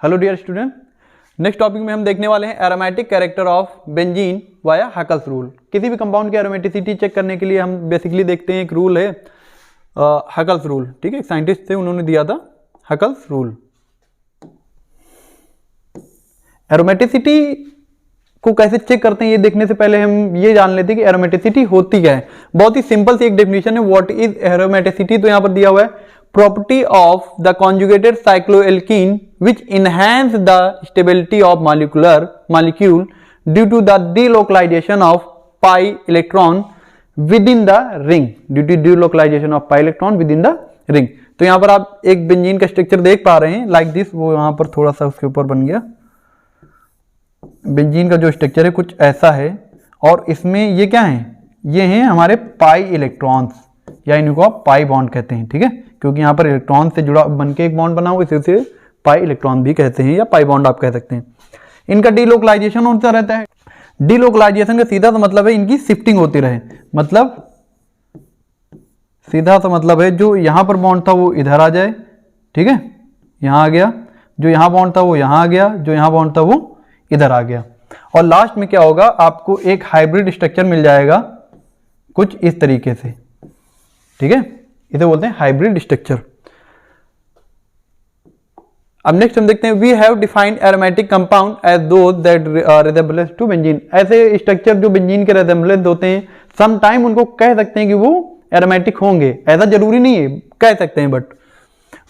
Hello dear student, next topic में हम देखने वाले हैं aromatic character of benzene via Huckel's rule. किसी भी कंपाउंड की एरोमेटिसिटी चेक करने के लिए हम बेसिकली देखते हैं, एक रूल है हैकल्स रूल। ठीक है, एक साइंटिस्ट थे, उन्होंने दिया था हैकल्स रूल। एरोमेटिसिटी को कैसे चेक करते हैं ये देखने से पहले हम ये जान लेते हैं कि एरोमेटिसिटी होती क्या है। बहुत ही सिंपल सी एक डेफिनेशन है, व्हाट इज एरोमेटिसिटी। तो यहां पर दिया हुआ है property of the conjugated cycloalkene which enhance the stability of molecule due to the delocalization of pi electron within the ring, due to delocalization of pi electron within the ring। तो यहां पर आप एक बेंजीन का structure देख पा रहे हैं लाइक दिस, वो यहां पर थोड़ा सा उसके ऊपर बन गया। बेंजीन का जो स्ट्रक्चर है कुछ ऐसा है, और इसमें ये क्या है, ये हैं हमारे पाई इलेक्ट्रॉन्स, या इनको आप पाई बॉन्ड कहते हैं। ठीक है, क्योंकि यहाँ पर इलेक्ट्रॉन से जुड़ा बनके एक बॉन्ड बना हुआ, इसे पाई इलेक्ट्रॉन भी कहते हैं या पाई बॉन्ड आप कह सकते हैं। इनका डीलोकलाइजेशन होता रहता है। डीलोकलाइजेशन का सीधा सा मतलब है इनकी शिफ्टिंग होती रहे, मतलब सीधा सा मतलब है जो यहाँ पर बॉन्ड था वो इधर आ जाए। ठीक है, यहाँ आ गया, जो यहाँ बॉन्ड था वो यहाँ आ गया, जो यहाँ बॉन्ड था वो इधर आ गया, और लास्ट में क्या होगा, आपको एक हाइब्रिड स्ट्रक्चर मिल जाएगा कुछ इस तरीके से। ठीक है, इसे बोलते हैं हाइब्रिड स्ट्रक्चर। अब नेक्स्ट हम देखते हैं, we have defined aromatic compound as those that resemblance to benzene. ऐसे स्ट्रक्चर जो बेंजीन के रिजेम्बलेंस होते हैं, सम टाइम उनको कह सकते हैं कि वो एरोमेटिक होंगे, ऐसा जरूरी नहीं है, कह सकते हैं, but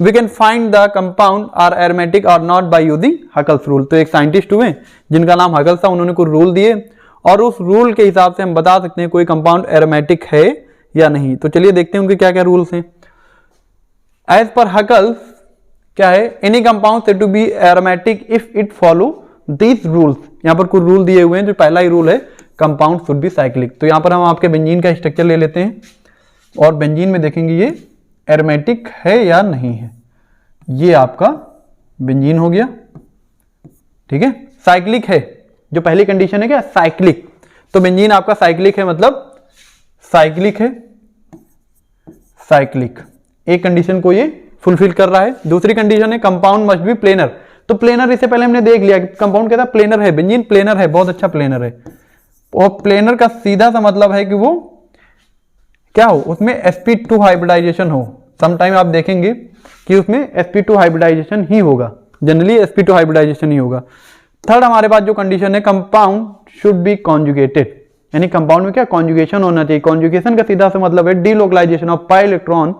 we can find the compound are aromatic और not by using Huckel's rule. तो एक साइंटिस्ट हुए जिनका नाम हैकल्स था, उन्होंने कुछ रूल दिए और उस रूल के हिसाब से हम बता सकते हैं कोई कंपाउंड एरोमेटिक है या नहीं। तो चलिए देखते हैं उनके क्या क्या रूल्स हैं। एज पर हैकल्स क्या है, any compound said to be aromatic if it follow this rules. यहां पर कुछ रूल दिए हुए हैं। जो पहला ही रूल है, कंपाउंड शुड बी साइक्लिक। तो यहां पर हम आपके बेंजीन का स्ट्रक्चर ले लेते हैं और बेंजीन में देखेंगे ये एरोमेटिक है या नहीं है। ये आपका बेंजीन हो गया। ठीक है, साइक्लिक है, जो पहली कंडीशन है क्या, साइक्लिक। तो बेंजीन आपका साइक्लिक है, मतलब साइक्लिक है, साइक्लिक एक कंडीशन को ये फुलफिल कर रहा है। दूसरी कंडीशन है कंपाउंड मस्ट बी प्लेनर। तो प्लेनर इससे पहले हमने देख लिया कि कंपाउंड कहता है प्लेनर है, बेंजीन प्लेनर है, बहुत अच्छा प्लेनर है। और प्लेनर का सीधा सा मतलब है कि वो क्या हो, उसमें sp2 हाइब्रिडाइजेशन हो। समटाइम आप देखेंगे कि उसमें sp2 हाइब्रिडाइजेशन ही होगा, जनरली sp2 हाइब्रिडाइजेशन ही होगा। थर्ड हमारे पास जो कंडीशन है, कंपाउंड शुड बी कॉन्जुगेटेड, यानी कंपाउंड में क्या कॉन्जुगेशन होना चाहिए। कॉन्जुगेशन का सीधा सा मतलब है delocalization of pi electron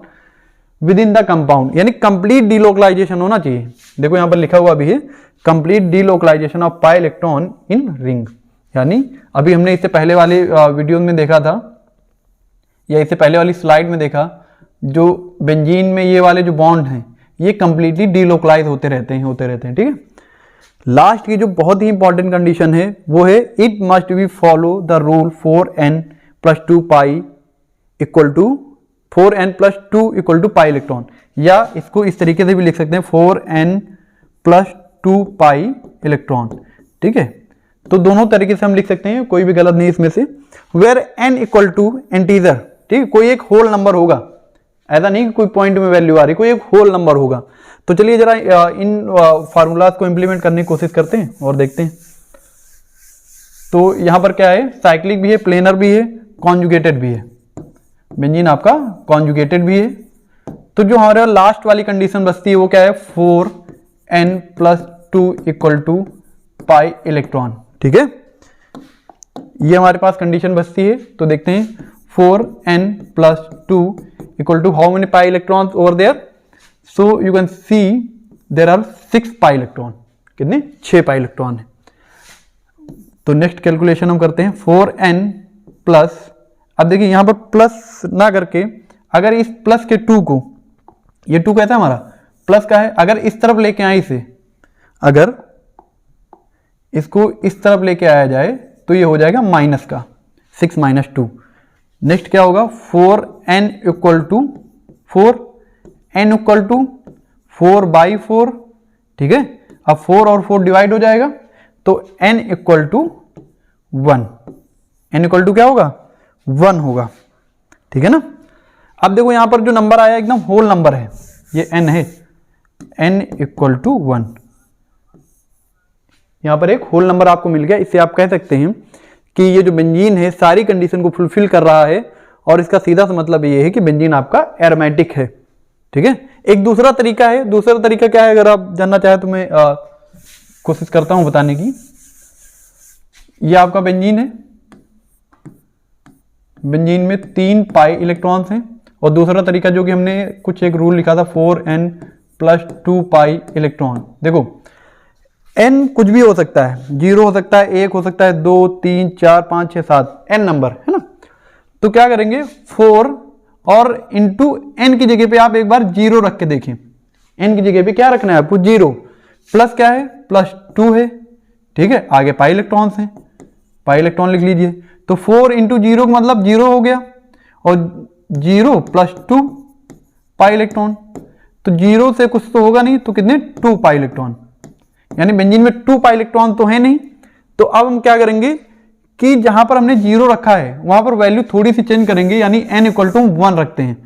within the compound, यानी कंप्लीट डीलोकलाइजेशन होना चाहिए। देखो यहां पर लिखा हुआ भी है, complete delocalization of pi electron in ring. यानी अभी हमने इससे पहले वाले वीडियो में देखा था, या इससे पहले वाली स्लाइड में देखा, जो बेंजीन में ये वाले जो बॉन्ड हैं ये कंप्लीटली डीलोकलाइज होते रहते हैं। ठीक है, लास्ट की जो बहुत ही इंपॉर्टेंट कंडीशन है वो है, it must be follow the rule 4n+2 pi equal to 4n+2 pi electron, या इसको इस तरीके से भी लिख सकते हैं 4n+2 पाई इलेक्ट्रॉन। ठीक है, तो दोनों तरीके से हम लिख सकते हैं, कोई भी गलत नहीं इसमें से। Where n equal to integer, ठीक है, कोई एक होल नंबर होगा, ऐसा नहीं कि कोई पॉइंट में वैल्यू आ रही, कोई एक होल नंबर होगा। तो चलिए जरा इन फार्मूलाज को इंप्लीमेंट करने की कोशिश करते हैं और देखते हैं। तो यहां पर क्या है, साइक्लिक भी है, प्लेनर भी है, कॉन्जुगेटेड भी है। बेंजीन आपका कॉन्जुगेटेड भी है। तो जो हमारे लास्ट वाली कंडीशन बचती है वो क्या है, 4n+2 पाई इलेक्ट्रॉन। ठीक है, ये हमारे पास कंडीशन बचती है। तो देखते हैं 4n+2 how many pi electrons over there. So you can see there are 6 pi electron. कितने, 6 पाई इलेक्ट्रॉन है। तो नेक्स्ट कैलकुलेशन हम करते हैं, 4n+, अब देखिए यहां पर प्लस ना करके, अगर इस प्लस के 2 को, ये 2 कहता है हमारा प्लस का है, अगर इस तरफ लेके आए इसे, अगर इसको इस तरफ लेके आया जाए तो ये हो जाएगा माइनस का, 6 - 2। नेक्स्ट क्या होगा, 4n इक्वल टू 4/4। ठीक है, अब 4 और 4 डिवाइड हो जाएगा, तो n equal to 1। n equal to क्या होगा, 1 होगा। ठीक है ना। अब देखो यहां पर जो नंबर आया एकदम होल नंबर है, ये n है, n इक्वल टू 1। यहाँ पर एक होल नंबर आपको मिल गया। इससे आप कह सकते हैं कि ये जो बेंजीन है सारी कंडीशन को फुलफिल कर रहा है, और इसका सीधा सा मतलब ये है कि बेंजीन आपका एरोमेटिक है। ठीक है, एक दूसरा तरीका है। दूसरा तरीका क्या है, अगर आप जानना चाहे तो मैं कोशिश करता हूं बताने की। ये आपका बेंजीन है, बेंजीन में 3 पाई इलेक्ट्रॉन्स हैं, और दूसरा तरीका जो कि हमने कुछ एक रूल लिखा था 4n+2 पाई इलेक्ट्रॉन। देखो n कुछ भी हो सकता है, 0 हो सकता है, 1 हो सकता है, 2 3 4 5 6 7 n नंबर है ना। तो क्या करेंगे, 4 और इंटू n की जगह पे आप एक बार 0 रख के देखें। n की जगह पे क्या रखना है आपको, 0, प्लस क्या है, +2 है। ठीक है, आगे पाई इलेक्ट्रॉन्स हैं, पाई इलेक्ट्रॉन लिख लीजिए। तो 4 इंटू 0 का मतलब 0 हो गया, और 0 + 2 पाई इलेक्ट्रॉन। तो 0 से कुछ तो होगा नहीं, तो कितने, 2 पाई इलेक्ट्रॉन, यानी बेंजीन में 2 पाई इलेक्ट्रॉन तो है नहीं। तो अब हम क्या करेंगे कि जहां पर हमने 0 रखा है वहां पर वैल्यू थोड़ी सी चेंज करेंगे, यानी n = 1 रखते हैं।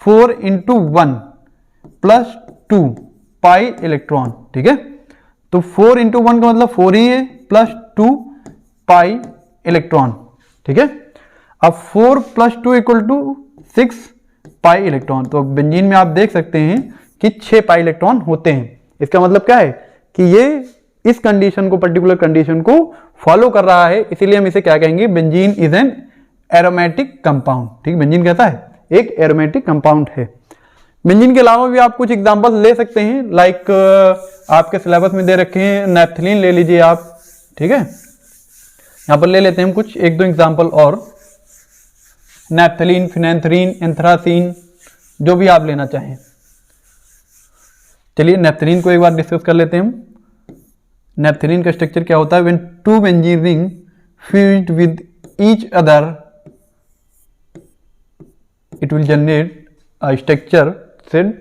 4 × 1 + 2 पाई इलेक्ट्रॉन। ठीक है, तो 4 × 1 का मतलब 4 ही है, +2 पाई इलेक्ट्रॉन। ठीक है, अब 4 + 2 = 6 पाई इलेक्ट्रॉन। तो बेंजीन में आप देख सकते हैं कि 6 पाई इलेक्ट्रॉन होते हैं। इसका मतलब क्या है कि ये इस कंडीशन को, पर्टिकुलर कंडीशन को फॉलो कर रहा है, इसीलिए हम इसे क्या कहेंगे, benzene is an aromatic compound. ठीक, बेंजीन कहता है एक एरोमेटिक कंपाउंड है। बेंजीन के अलावा भी आप कुछ एग्जांपल ले सकते हैं, लाइक आपके सिलेबस में दे रखे हैं, नैप्थलीन ले लीजिए आप। ठीक है, यहां पर ले लेते हैं हम कुछ 1-2 एग्जांपल और, नैप्थलीन, फिनेंथ्रीन, एंथ्रासीन, जो भी आप लेना चाहें। चलिए नैप्थलीन को एक बार डिस्कस कर लेते हैं हम। नैप्थलीन का स्ट्रक्चर क्या होता है, when 2 benzene ring fused with each other it will generate a structure said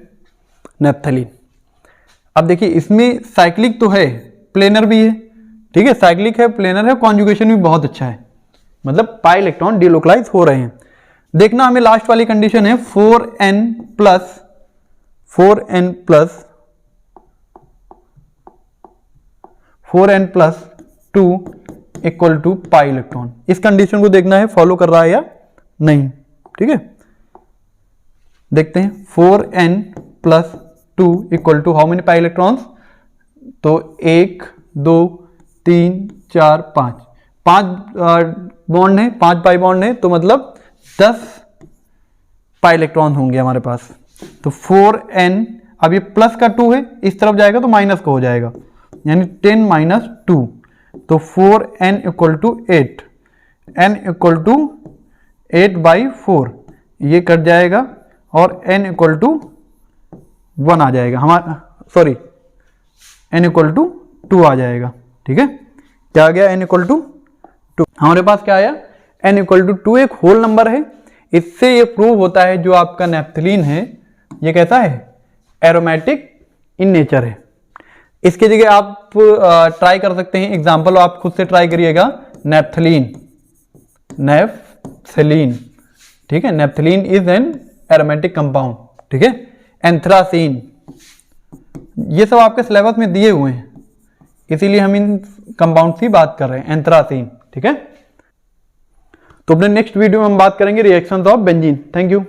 naphthalene. अब देखिए इसमें साइक्लिक तो है, प्लेनर भी है। ठीक है, साइक्लिक है, प्लेनर है, कॉन्जुगेशन भी बहुत अच्छा है, मतलब पाई इलेक्ट्रॉन डिलोकलाइज हो रहे हैं। देखना हमें लास्ट वाली कंडीशन है 4n + 2 = पाई इलेक्ट्रॉन। इस कंडीशन को देखना है फॉलो कर रहा है या नहीं। ठीक है, देखते हैं 4n + 2 = how many pi electrons, तो 1 2 3 4 5 बॉन्ड है, 5 पाई बॉन्ड है, तो मतलब 10 पाई इलेक्ट्रॉन होंगे हमारे पास। तो 4n, अब ये प्लस का 2 है, इस तरफ जाएगा तो माइनस का हो जाएगा, यानी 10 - 2, तो 4n = 8, n = 8/4, ये कट जाएगा और n = 1 आ जाएगा हमारा, सॉरी n = 2 आ जाएगा। ठीक है, क्या आ गया, n = 2। हमारे पास क्या आया, n = 2 एक होल नंबर है। इससे ये प्रूव होता है जो आपका नैप्थलीन है ये कैसा है, एरोमेटिक इन नेचर है। इसकी जगह आप ट्राई कर सकते हैं, एग्जांपल आप खुद से ट्राई करिएगा, नैप्थलीन, ठीक है, naphthalene is an aromatic compound. ठीक है, एंथ्रासीन, ये सब आपके सिलेबस में दिए हुए हैं, इसीलिए हम इन कंपाउंड की बात कर रहे हैं, एंथ्रासीन। ठीक है, तो अपने नेक्स्ट वीडियो में हम बात करेंगे reactions of benzene. Thank you.